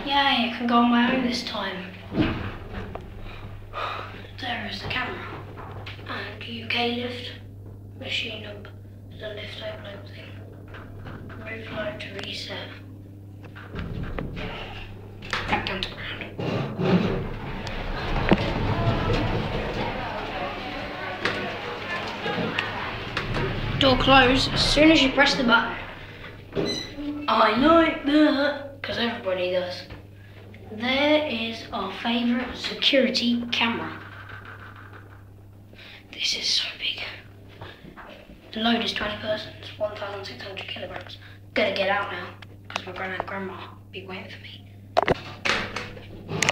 Yay, I can go on my own this time. There is the camera. And UK lift. Machine number. The lift overload thing. Move load to reset. Back down to ground. Door closed as soon as you press the button. I like that, because everybody does. There is our favourite security camera. This is so big. The load is 20 persons, 1,600 kilograms. Gonna get out now, because my grandma will be waiting for me.